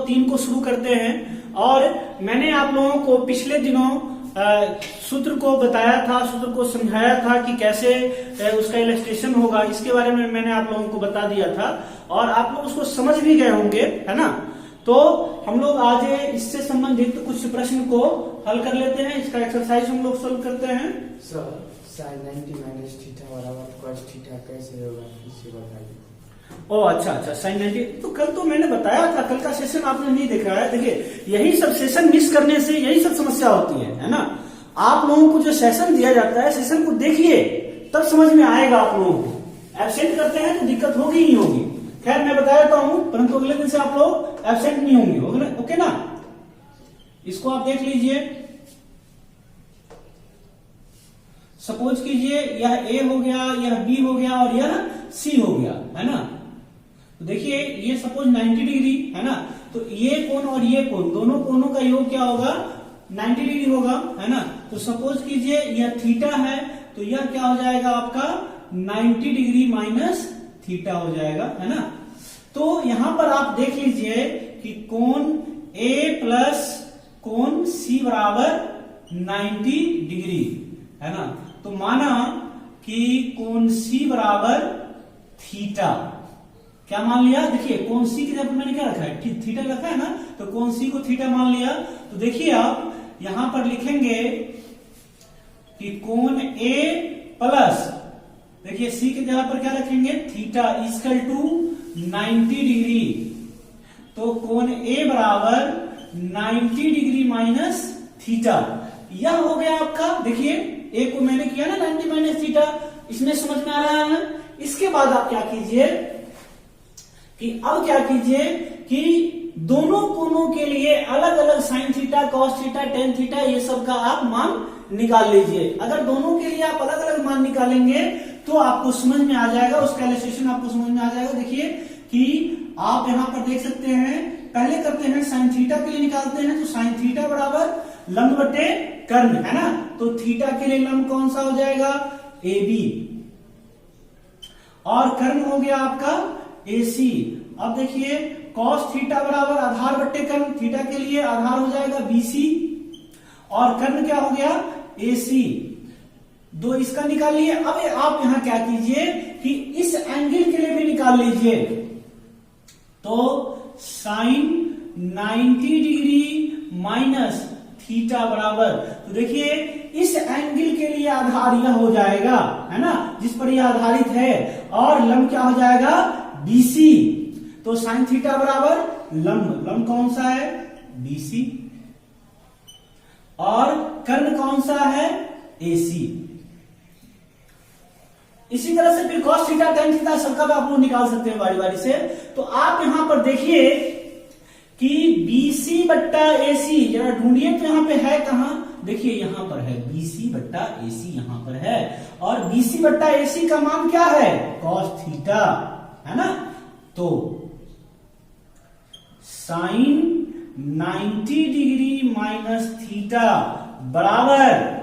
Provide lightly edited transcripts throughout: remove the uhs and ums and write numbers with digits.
3 को शुरू करते हैं। और मैंने आप लोगों को पिछले दिनों सूत्र को बताया था, सूत्र को समझाया था कि कैसे उसका इलस्ट्रेशन होगा, इसके बारे में मैंने आप लोगों को बता दिया था और आप लोग उसको समझ भी गए होंगे, है ना। तो हम लोग आज इससे संबंधित कुछ प्रश्न को हल कर लेते हैं। इसका एक्सरसाइज हम लोग सॉल्व करते हैं। सर sin 90 माइनस थीटा बराबर cos थीटा कैसे होगा, इसे बताइए। ओ अच्छा, sin 90। तो कल तो मैंने बताया था, कल का सेशन आपने नहीं देखा है। देखिए यही सब सेशन मिस करने से यही सब समस्या होती है ना। आप लोगों को जो सेशन दिया जाता है, सेशन को देखिए तब समझ में आएगा आप लोगों को। एब्सेंट करते हैं तो दिक्कत होगी ही होगी। खैर मैं बता देता हूं, परंतु अगले दिन से आप लोग एब्सेंट नहीं होंगे, ओके ना। इसको आप देख लीजिए। सपोज कीजिए यह ए हो गया, यह बी हो गया और यह सी हो गया, है ना। तो देखिए ये सपोज 90 डिग्री है ना, तो ये कोण और ये कोण, दोनों कोणों का योग क्या होगा, 90 डिग्री होगा, है ना। तो सपोज कीजिए यह थीटा है, तो यह क्या हो जाएगा आपका 90 डिग्री माइनस थीटा हो जाएगा, है ना। तो यहां पर आप देख लीजिए कि कोण ए प्लस कोण सी बराबर 90 डिग्री, है ना। तो माना कि कोण सी बराबर थीटा, क्या मान लिया, देखिए कोण सी की जगह मैंने क्या रखा है, थीटा रखा है ना, तो कोण सी को थीटा मान लिया। तो देखिए आप यहां पर लिखेंगे कि कोण ए प्लस, देखिए सी की जगह पर क्या रखेंगे, थीटा इक्वल टू 90 डिग्री। तो कोण ए बराबर 90 डिग्री माइनस थीटा, यह हो गया आपका। देखिए ए को मैंने किया ना 90 माइनस थीटा, इसमें समझ में आ रहा है। इसके बाद आप क्या कीजिए कि अब क्या कीजिए कि दोनों कोणों के लिए अलग अलग sine theta, cos theta, tan theta, ये सब का आप मान निकाल लीजिए। अगर दोनों के लिए आप अलग अलग मान निकालेंगे तो आपको समझ में आ जाएगा, उसका इलस्ट्रेशन आपको समझ में आ जाएगा। देखिए कि आप यहां पर देख सकते हैं, पहले करते हैं साइन थीटा के लिए निकालते हैं। तो साइन थीटा बराबर लंब बटे कर्ण, है ना। तो थीटा के लिए लंब कौन सा हो जाएगा, ए बी, और कर्ण हो गया आपका ए सी। अब देखिए कॉस थीटा बराबर आधार बट्टे कर्ण, थीटा के लिए आधार हो जाएगा बी सी, और कर्ण क्या हो गया ए सी। दो इसका निकालिए। अब आप यहां क्या कीजिए कि इस एंगल के लिए भी निकाल लीजिए। तो साइन 90 डिग्री माइनस थीटा बराबर, तो देखिए इस एंगल के लिए आधार यह हो जाएगा, है ना, जिस पर यह आधारित है, और लंब क्या हो जाएगा बीसी। तो साइन थीटा बराबर लंब कौन सा है, बीसी, और कर्ण कौन सा है, एसी। इसी तरह से फिर कॉस थीटा, टेन थीटा सबका भी आप लोग निकाल सकते हैं बारी बारी से। तो आप यहां पर देखिए कि बीसी बट्टा एसी, जरा ढूंढिए तो यहां पे है कहां, देखिए यहां पर है बीसी बट्टा एसी, यहां पर है। और बीसी बट्टा एसी का मान क्या है, कॉस थीटा, है ना। तो साइन 90 डिग्री माइनस थीटा बराबर,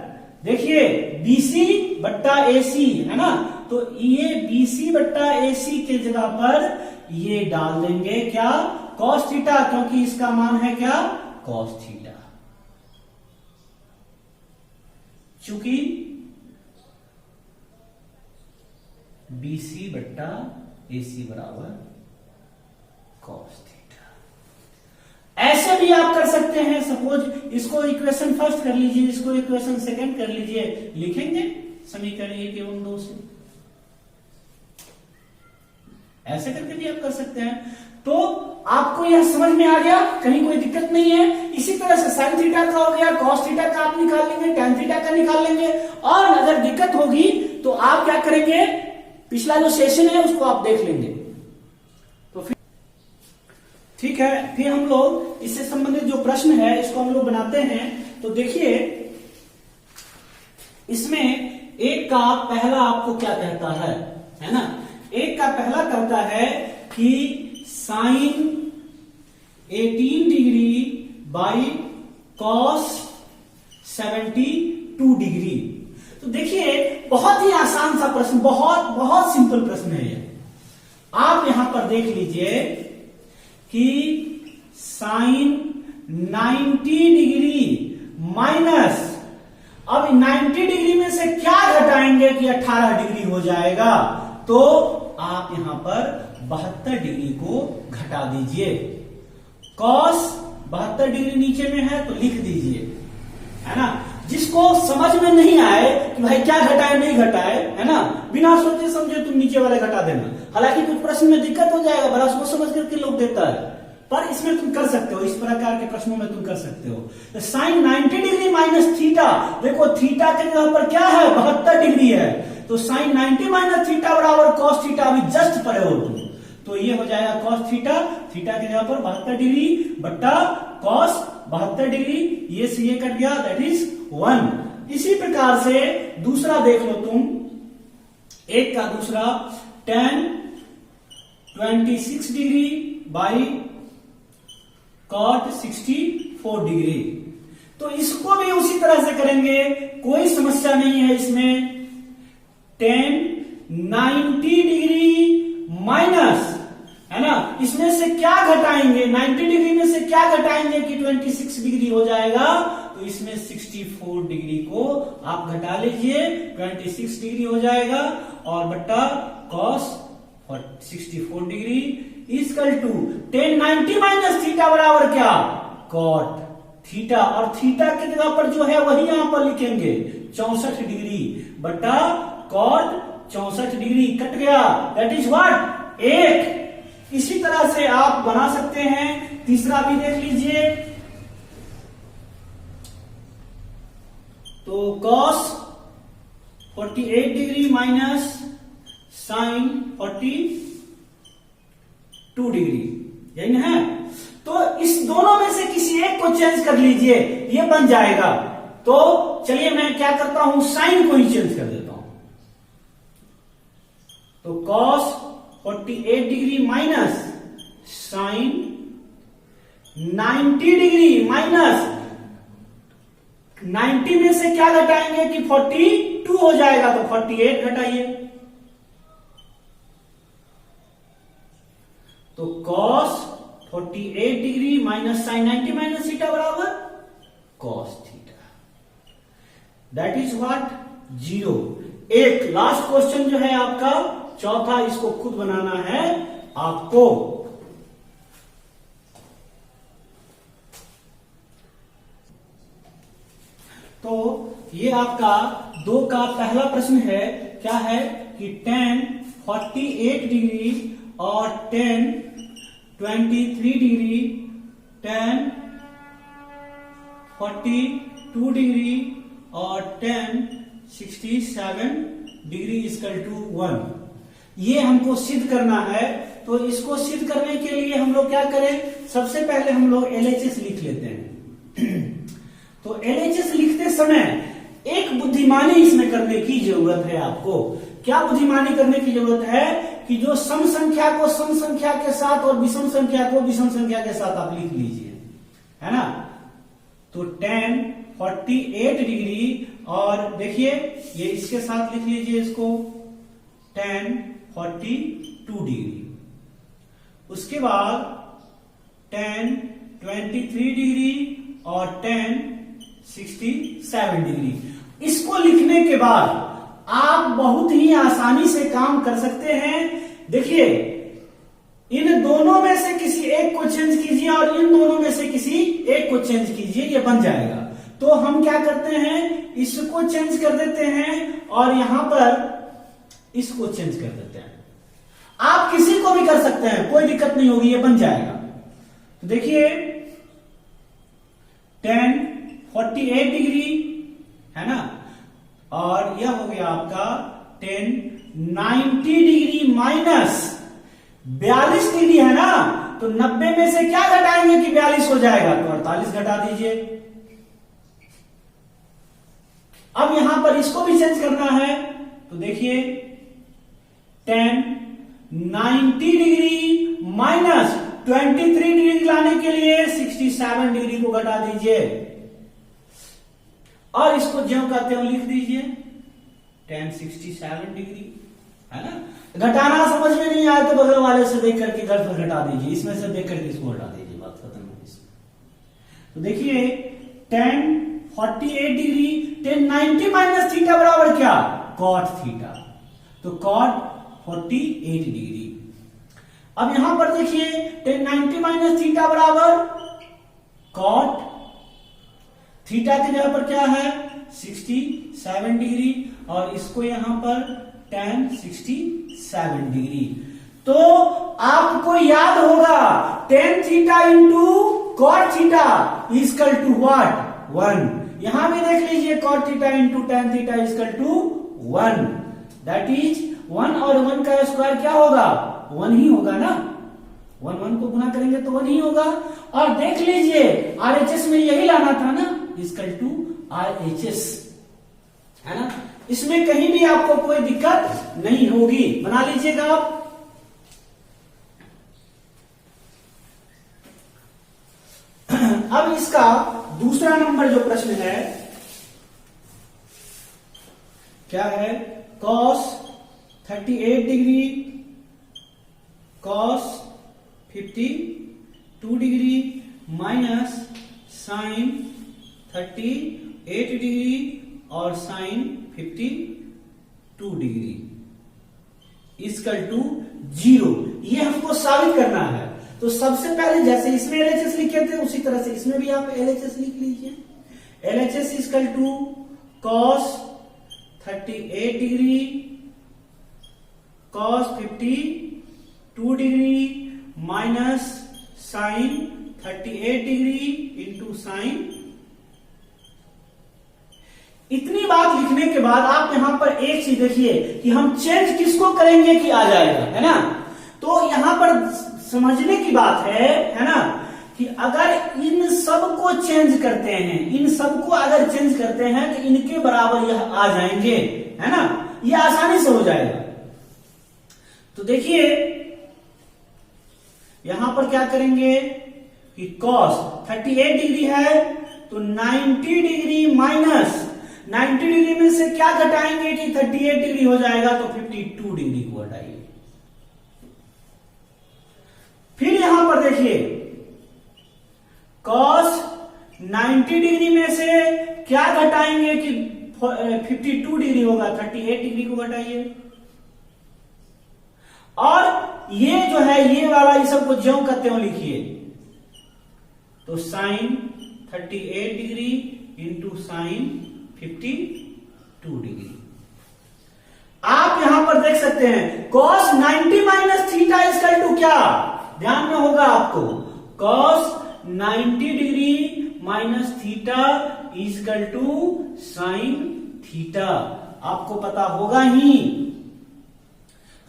देखिए बीसी बट्टा एसी, है ना। तो ये बीसी बट्टा एसी के जगह पर ये डाल देंगे क्या, कॉस थीटा, क्योंकि इसका मान है क्या, कॉस थीटा। चूंकि बीसी बट्टा एसी बराबर कॉस थीटा। ऐसे भी आप कर सकते हैं। सपोज इसको इक्वेशन फर्स्ट कर लीजिए, इसको इक्वेशन सेकंड कर लीजिए, लिखेंगे समीकरण 1 एवं 2 से, ऐसे करके भी आप कर सकते हैं। तो आपको यह समझ में आ गया, कहीं कोई दिक्कत नहीं है। इसी तरह से साइन थीटा का हो गया, कॉस थीटा का आप निकाल लेंगे, टेन थीटा का निकाल लेंगे। और अगर दिक्कत होगी तो आप क्या करेंगे, पिछला जो सेशन है उसको आप देख लेंगे। तो फिर ठीक है, फिर हम लोग इससे संबंधित जो प्रश्न है इसको हम लोग बनाते हैं। तो देखिए इसमें एक का पहला आपको क्या कहता है ना। एक का पहला कहता है कि sine 18 degree by cos 72 degree. तो देखिए बहुत ही आसान सा प्रश्न, बहुत बहुत सिंपल प्रश्न है ये। आप यहां पर देख लीजिए कि साइन 90 डिग्री माइनस, अब 90 डिग्री में से क्या घटाएंगे कि 18 डिग्री हो जाएगा, तो आप यहां पर 72 डिग्री को घटा दीजिए। कॉस 72 डिग्री नीचे में है तो लिख दीजिए, है ना। जिसको समझ में नहीं आए कि भाई क्या घटाए नहीं घटाए, है ना, बिना सोचे समझे तुम नीचे वाले घटा देना। हालांकि कुछ प्रश्न में दिक्कत हो जाएगा, बड़ा सोच समझ करके लोग देता है, पर इसमें तुम कर सकते हो, इस प्रकार के प्रश्नों में तुम कर सकते हो। साइन 90 डिग्री माइनस थीटा, देखो थीटा के जगह पर क्या है 72 डिग्री है, तो साइन 90 माइनस थीटा बराबर कॉस थीटा, अभी जस्ट पढ़े हो तुम, तो ये हो जाएगा कॉस थीटा, थीटा के जगह पर 72 डिग्री बट्टा कॉस 72 डिग्री, ये से ये कट गया, दैट इज 1। इसी प्रकार से दूसरा देख लो तुम, एक का दूसरा tan 26 degree by cot 64 degree, तो इसको भी उसी तरह से करेंगे, कोई समस्या नहीं है इसमें। tan 90 डिग्री माइनस, है ना, इसमें से क्या घटाएंगे, 90 डिग्री में से क्या घटाएंगे कि 26 डिग्री हो जाएगा, तो इसमें 64 डिग्री को आप घटा लीजिए, 26 डिग्री हो जाएगा, और बट्टा cos 64 degree equal to tan 90 minus theta बराबर क्या, cot थीटा, और थीटा की जगह पर जो है वही यहां पर लिखेंगे 64 डिग्री बट्टा cot 64 डिग्री, कट गया, दैट इज व्हाट 8। इसी तरह से आप बना सकते हैं, तीसरा भी देख लीजिए, तो cos 48 degree minus sine 42 degree, यही ना है। तो इस दोनों में से किसी एक को चेंज कर लीजिए, ये बन जाएगा। तो चलिए मैं क्या करता हूं, साइन को ही चेंज कर देता हूं, तो cos 48 degree minus sine 90 degree minus 90 में से क्या घटाएंगे कि 42 हो जाएगा, तो 48 घटाइए, तो cos 48 degree minus sine 90 minus theta बराबर cos theta, that is what 0। एक लास्ट क्वेश्चन जो है आपका चौथा, इसको खुद बनाना है आपको। तो ये आपका 2 का पहला प्रश्न है, क्या है कि tan 48 डिग्री और tan 23 डिग्री, tan 42 डिग्री और tan 67 डिग्री इक्वल टू 1, ये हमको सिद्ध करना है। तो इसको सिद्ध करने के लिए हम लोग क्या करें, सबसे पहले हम लोग LHS लिख लेते हैं। तो LHS लिखते समय एक बुद्धिमानी इसमें करने की जरूरत है आपको। क्या बुद्धिमानी करने की जरूरत है कि जो सम संख्या को सम संख्या के साथ और विषम संख्या को विषम संख्या के साथ आप लिख लीजिए, है ना। तो tan 48 डिग्री, और देखिए ये इसके साथ लिख लीजिए इसको tan 42 डिग्री, उसके बाद tan 23 डिग्री और tan 67 डिग्री। इसको लिखने के बाद आप बहुत ही आसानी से काम कर सकते हैं। देखिए इन दोनों में से किसी एक को चेंज कीजिए और इन दोनों में से किसी एक को चेंज कीजिए, ये बन जाएगा। तो हम क्या करते हैं, इसको चेंज कर देते हैं और यहां पर इसको चेंज कर देते हैं। आप किसी को भी कर सकते हैं, कोई दिक्कत नहीं होगी, ये बन जाएगा। तो देखिए tan 48 डिग्री, है ना, और यह हो गया आपका tan 90 डिग्री माइनस 42 डिग्री, है ना। तो 90 में से क्या घटाएंगे कि 42 हो जाएगा, तो 48 घटा दीजिए। अब यहां पर इसको भी चेंज करना है, तो देखिए tan 90 डिग्री माइनस 23 डिग्री लाने के लिए 67 डिग्री को घटा दीजिए और इसको ज्यों का त्यों लिख दीजिए tan 67 डिग्री, है ना। घटाना समझ में नहीं आया तो बगल वाले से देख करके घर पर घटा दीजिए, इसमें से देख करके इसको हटा दीजिए, बात खत्म। तो देखिए tan 48 degree tan 90 minus theta बराबर क्या, cot थीटा। तो cot 48 डिग्री। अब यहां पर देखिए tan 90 माइनस थीटा बराबर cot थीटा की जगह पर क्या है 67 डिग्री, और इसको यहां पर tan 67 डिग्री। तो आपको याद होगा tan theta into cot theta equal to what, 1। यहां भी देख लीजिए cot theta into tan theta equal to 1, that is 1 और 1 का स्क्वायर क्या होगा, 1 ही होगा ना। 1 1 को गुना करेंगे तो 1 ही होगा। और देख लीजिए RHS में यही लाना था ना, इजकल टू RHS, है ना। इसमें कहीं भी आपको कोई दिक्कत नहीं होगी, बना लीजिएगा आप। अब इसका दूसरा नंबर जो प्रश्न है क्या है, cos 38 degree cos 52 degree minus sin 38 degree और sin 52 डिग्री इजकल टू 0। ये हमको साबित करना है। तो सबसे पहले जैसे इसमें LHS लिखे थे उसी तरह से इसमें भी आप LHS लिख लीजिए। LHS equal to cos 38 degree cos 52 degree minus sin 38 degree into sin। इतनी बात लिखने के बाद आप यहां पर एक चीज देखिए कि हम चेंज किसको करेंगे कि आ जाएगा, है ना। तो यहां पर समझने की बात है ना, कि अगर इन सब को चेंज करते हैं, इन सब को अगर चेंज करते हैं तो इनके बराबर यह आ जाएंगे, है ना। यह आसानी से हो जाएगा। तो देखिए यहां पर क्या करेंगे कि cos 38 डिग्री है तो 90 डिग्री माइनस 90 डिग्री में से क्या घटाएंगे कि 38 डिग्री हो जाएगा, तो 52 डिग्री को हटाइए। फिर यहां पर देखिए cos 90 डिग्री में से क्या घटाएंगे कि 52 डिग्री होगा, 38 डिग्री को घटाइए। और ये जो है ये वाला ये सब को ज्यों का त्यों लिखिए। तो sin 38 degree into sin 52 degree. आप यहां पर देख सकते हैं cos 90 minus theta equal to क्या, ध्यान में होगा आपको, cos 90 degree minus theta equal to sin theta, आपको पता होगा ही।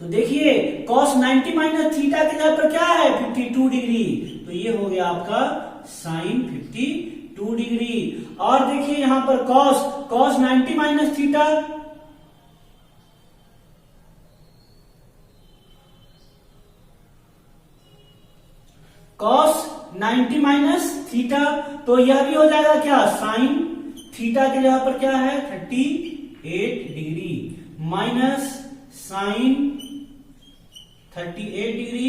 तो देखिए cos 90 माइनस थीटा के जगह पर क्या है 52 डिग्री, तो ये हो गया आपका sin 52 डिग्री। और देखिए यहां पर cos 90 minus theta, cos 90 minus theta, तो यह भी हो जाएगा क्या sin थीटा के जगह पर क्या है 38 डिग्री माइनस sin 38 डिग्री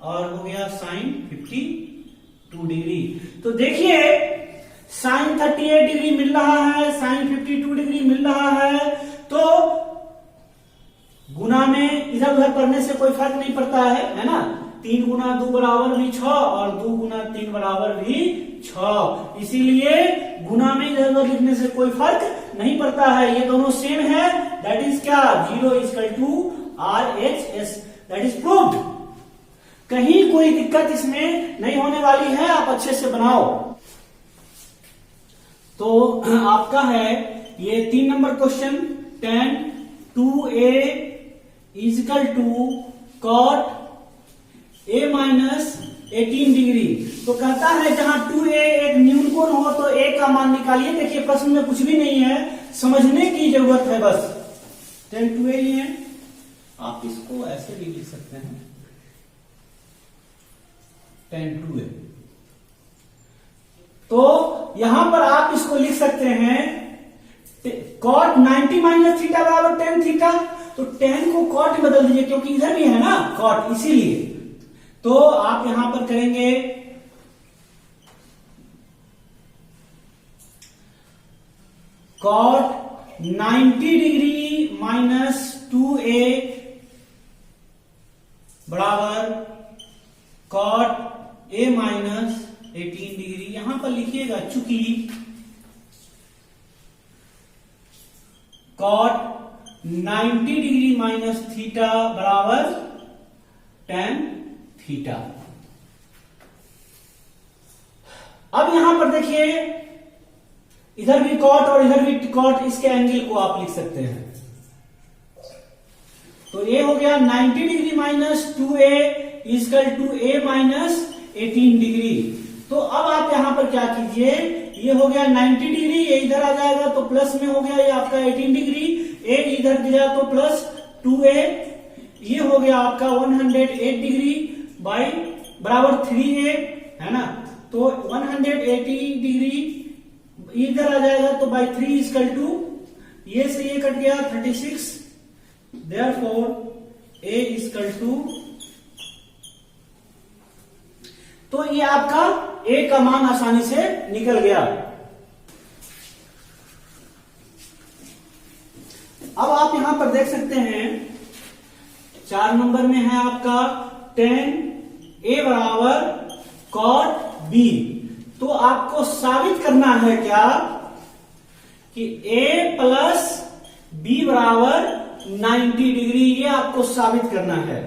और हो गया sin 52 डिग्री। तो देखिए sin 38 डिग्री मिल रहा है, sin 52 डिग्री मिल रहा है, तो गुना में इधर उधर करने से कोई फर्क नहीं पड़ता है ना। 3 गुना 2 बराबर भी 6 और 2 गुना 3 बराबर भी 6, इसीलिए गुना में इधर उधर लिखने से कोई फर्क नहीं पड़ता है, ये दोनों सेम है। दैट इज क्या 0 equal to RHS, that is proved. कहीं कोई दिक्कत इसमें नहीं होने वाली है, आप अच्छे से बनाओ। तो आपका है ये 3 number question, tan 2a equal to cot a minus 18 degree. तो कहता है जहां 2a एक न्यून कोण हो तो a का मान निकालिए। देखिए प्रश्न में कुछ भी नहीं है, समझने की जरूरत है बस। tan 2a ही है, आप इसको ऐसे भी लिख सकते हैं tan 2a। तो यहां पर आप इसको लिख सकते हैं cot 90 माइनस थीटा बराबर tan थीटा। तो tan को cot में बदल दीजिए क्योंकि इधर भी है ना cot, इसीलिए। तो आप यहां पर करेंगे cot 90 डिग्री माइनस 2a बराबर cot a माइनस 18 डिग्री। यहां पर लिखिएगा चूंकि cot 90 डिग्री माइनस थीटा बराबर tan थीटा। अब यहां पर देखिए इधर भी कॉट और इधर भी कॉट, इसके एंगल को आप लिख सकते हैं। तो ये हो गया 90 degree minus 2a equal to a minus 18 degree. तो अब आप यहां पर क्या कीजिए, ये हो गया 90 डिग्री, ये इधर आ जाएगा तो प्लस में हो गया ये आपका 18 डिग्री, a इधर गया तो प्लस 2a, ये हो गया आपका 108 डिग्री बाई बराबर 3a, है ना। तो 180 डिग्री इधर आ जाएगा तो बाई 3 इजकल टू, ये से ये कट गया 36, देयरफॉर a इजकल टू, तो ये आपका a का मान आसानी से निकल गया। अब आप यहां पर देख सकते हैं 4 नंबर में है आपका tan a बराबर cot b। तो आपको साबित करना है क्या कि a प्लस b बराबर 90 डिग्री, ये आपको साबित करना है।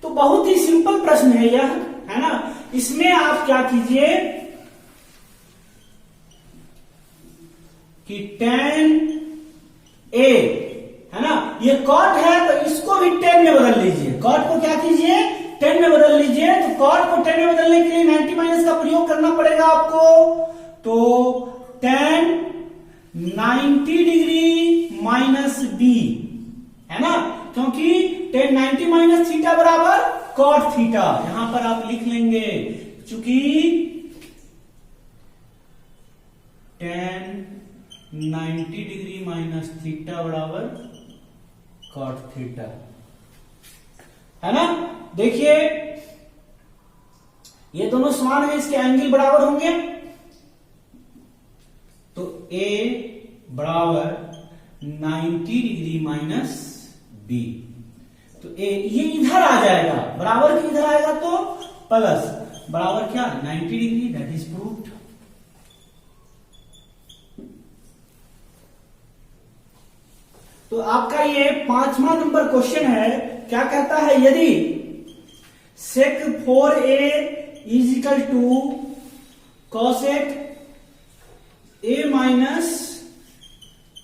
तो बहुत ही सिंपल प्रश्न है यह, है ना। इसमें आप क्या कीजिए कि tan a, है ना, ये cot है तो इसको भी tan में बदल लीजिए। cot को क्या कीजिए 10 में बदल लीजिए। तो cot को 10 में बदलने के लिए 90 माइनस का प्रयोग करना पड़ेगा आपको। तो tan 90 डिग्री माइनस b, है ना, क्योंकि tan 90 माइनस थीटा बराबर cot थीटा। यहां पर आप लिख लेंगे चूंकि tan 90 डिग्री माइनस थीटा बराबर cot थीटा, है ना। देखिए ये दोनों समान है, इसके एंगल बराबर होंगे। तो a बराबर 90 डिग्री माइनस b, तो a ये इधर आ जाएगा, बराबर की इधर आएगा तो प्लस बराबर क्या 90 डिग्री, दैट इज प्रूव्ड। तो आपका ये 5वां नंबर क्वेश्चन है। क्या कहता है, यदि sec 4a is equal to cosec a minus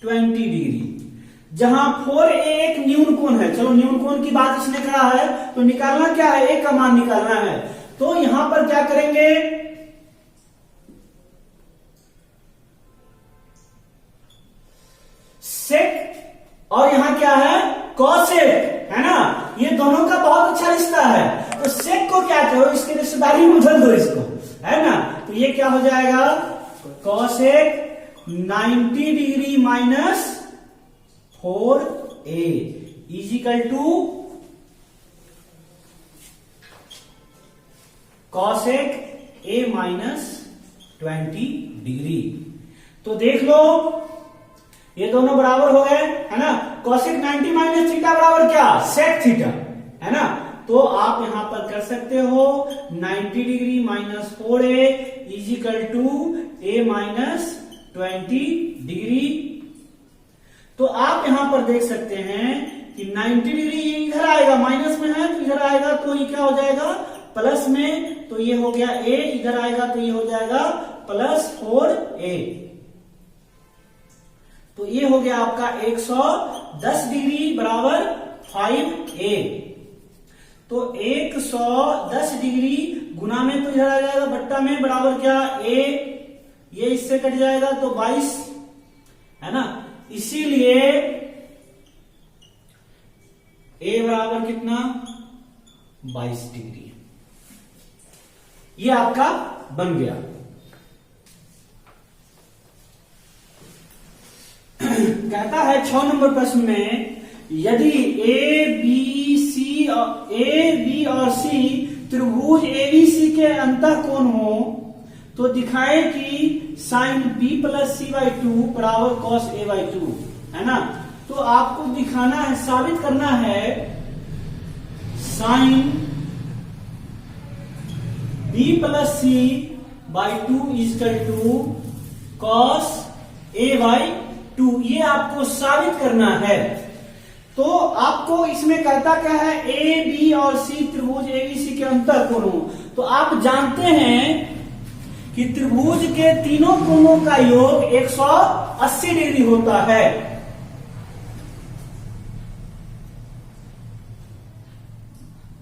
20 degree, जहां 4a एक न्यून कोण है। चलो न्यून कोण की बात इसने कहा है तो निकालना क्या है, a का मान निकालना है। तो यहां पर क्या करेंगे, sec और यहां क्या है cosec, है ना, ये दोनों का बहुत अच्छा रिश्ता है। तो sec को क्या करो, इसके रिश्तेदारी में बदल दो इसको, है ना। तो ये क्या हो जाएगा cosec 90 degree minus 4a is equal to cosec a minus 20 degree. तो देख लो ये दोनों बराबर हो गए, है ना। cosec 90 माइनस थीटा बराबर क्या sec थीटा, है ना। तो आप यहां पर कर सकते हो 90 degree minus 4a is equal to a minus 20 degree. तो आप यहां पर देख सकते हैं कि 90 डिग्री ये इधर आएगा, माइनस में है तो इधर आएगा तो ये क्या हो जाएगा प्लस में, तो ये हो गया a, इधर आएगा तो ये हो जाएगा प्लस 4a। तो ये हो गया आपका 110 डिग्री बराबर 5a। तो 110 डिग्री गुना में तो इधर आ जाएगा बट्टा में बराबर क्या a, ये इससे कट जाएगा तो 22, है ना। इसीलिए a बराबर कितना 22 डिग्री, ये आपका बन गया। कहता है 6 नंबर प्रश्न में, यदि ए बी और सी त्रिभुज एबीसी के अंतःकोण हो तो दिखाएं कि sine B plus C by two बराबर कॉस ए बाई टू, है ना। तो आपको दिखाना है, साबित करना है sine B plus C by two equal to cos A by two, ये आपको साबित करना है। तो आपको इसमें कहता क्या है, ए बी और सी त्रिभुज एबीसी के अंतर कोणों। तो आप जानते हैं कि त्रिभुज के तीनों कोणों का योग 180 डिग्री होता है।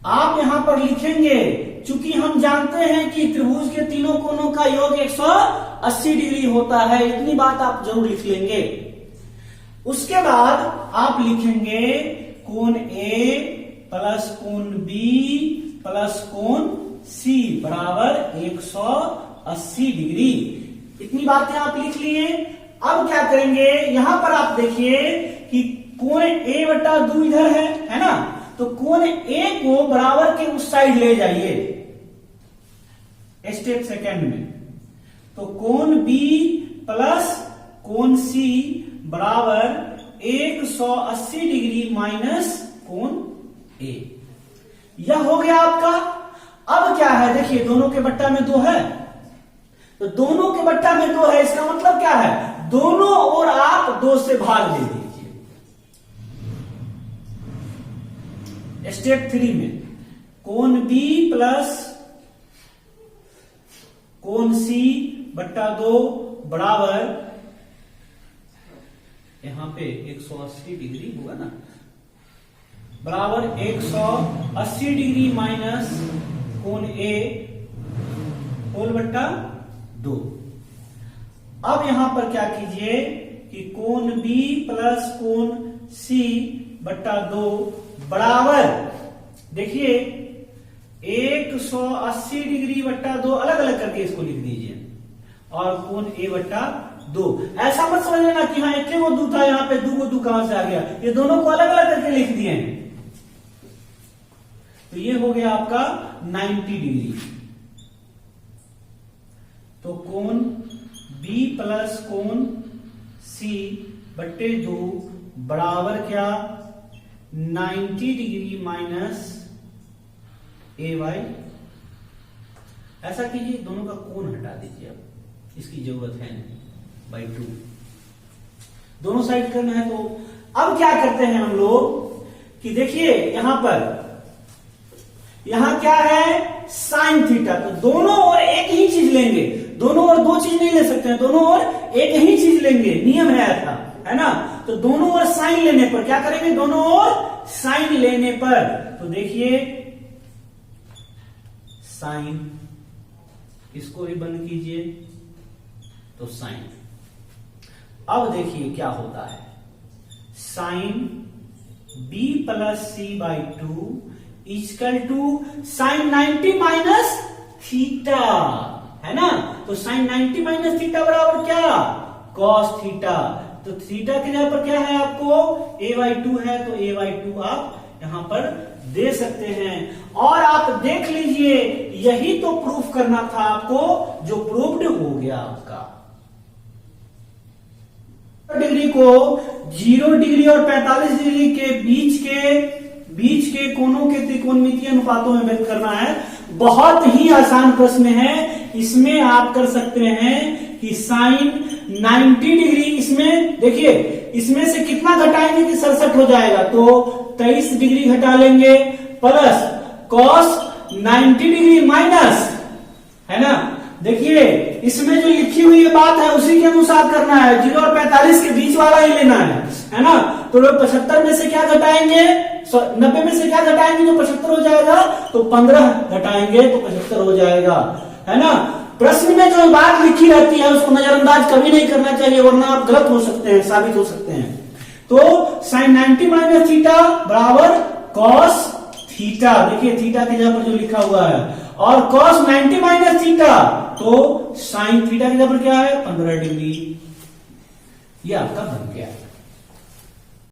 आप यहां पर लिखेंगे, चूंकि हम जानते हैं कि त्रिभुज के तीनों कोणों का योग 180 डिग्री होता है, इतनी बात आप जरूर लिख लेंगे। उसके बाद आप लिखेंगे कोण ए प्लस कोण बी प्लस कोण सी बराबर 180 डिग्री। इतनी बातें आप लिख लिए। अब क्या करेंगे, यहां पर आप देखिए कि कोण ए बटा 2 इधर है ना। तो कोण ए को बराबर के उस साइड ले जाइए स्टेप सेकंड में। तो कोण बी प्लस कोण सी बराबर 180 डिग्री माइनस कोण ए। यह हो गया आपका। अब क्या है, देखिए दोनों के बट्टा में 2 है, तो दोनों के बट्टा में 2 है, इसका मतलब क्या है, दोनों ओर आप 2 से भाग दे दीजिए। स्टेप 3 में कोण बी प्लस कोण सी बट्टा 2 बराबर, यहां पे 180 डिग्री होगा ना, बराबर 180 डिग्री माइनस कोण ए होल बट्टा 2। अब यहां पर क्या कीजिए कि कोण बी प्लस कोण सी बट्टा 2 बराबर, देखिए 180 डिग्री बट्टा 2 अलग अलग करके इसको लिख दीजिए, और कोण ए बट्टा 2। ऐसा मत समझ लेना कि हाँ एक को 2 था, यहां पे 2 को 2 कहां से आ गया, ये दोनों को अलग अलग करके लिख दिए हैं। तो ये हो गया आपका 90 डिग्री। तो कोण बी प्लस कोण सी बट्टे 2 बराबर क्या, 90 डिग्री माइनस ए वाई। ऐसा कीजिए, दोनों का कोण हटा दीजिए, अब इसकी जरूरत है नहीं, बाई 2 दोनों साइड करना है। तो अब क्या करते हैं हम लोग कि देखिए यहां क्या है, साइन थीटा। तो दोनों ओर एक ही चीज लेंगे, दोनों ओर 2 चीज नहीं ले सकते हैं, दोनों ओर एक ही चीज लेंगे, नियम है ऐसा, है ना। तो दोनों ओर साइन लेने पर क्या करेंगे, दोनों ओर साइन लेने पर, तो देखिए साइन, इसको भी बंद कीजिए, तो साइन। अब देखिए क्या होता है, sine B plus C by 2 equal to sine 90 minus theta, है ना। तो साइन 90 माइनस थीटा बराबर क्या, कॉस थीटा। तो थीटा की जगह पर क्या है आपको, a बाई 2 है, तो a बाई 2 आप यहां पर दे सकते हैं। और आप देख लीजिए, यही तो प्रूफ करना था आपको, जो प्रूव्ड हो गया आपका। डिग्री को 0 डिग्री और 45 डिग्री के बीच के कोणों के त्रिकोणमितीय अनुपातों में व्यक्त करना है। बहुत ही आसान प्रश्न है, इसमें आप कर सकते हैं कि साइन 90 डिग्री, इसमें देखिए इसमें से कितना घटाएंगे कि 67 हो जाएगा, तो 23 डिग्री घटा लेंगे, प्लस कॉस 90 डिग्री माइनस, है ना। देखिए इसमें जो लिखी हुई बात है उसी के अनुसार करना है, 0 और 45 के बीच वाला ही लेना है ना। तो लोग 75 में से क्या घटाएंगे, 90 में से क्या घटाएंगे, जो 75 हो जाएगा, तो 15 घटाएंगे तो 75 हो जाएगा, है ना। प्रश्न में जो बात लिखी रहती है उसको नजरअंदाज कभी नहीं करना चाहिए, वरना आप गलत हो सकते हैं, साबित हो सकते हैं। तो साइन 90 माइनस थीटा बराबर कॉस थीटा, देखिए थीटा की जगह पर जो लिखा हुआ है, और कॉस 90 माइनस थीटा, तो साइन थीटा की जगह पर क्या है, 15 डिग्री। ये आपका बन गया।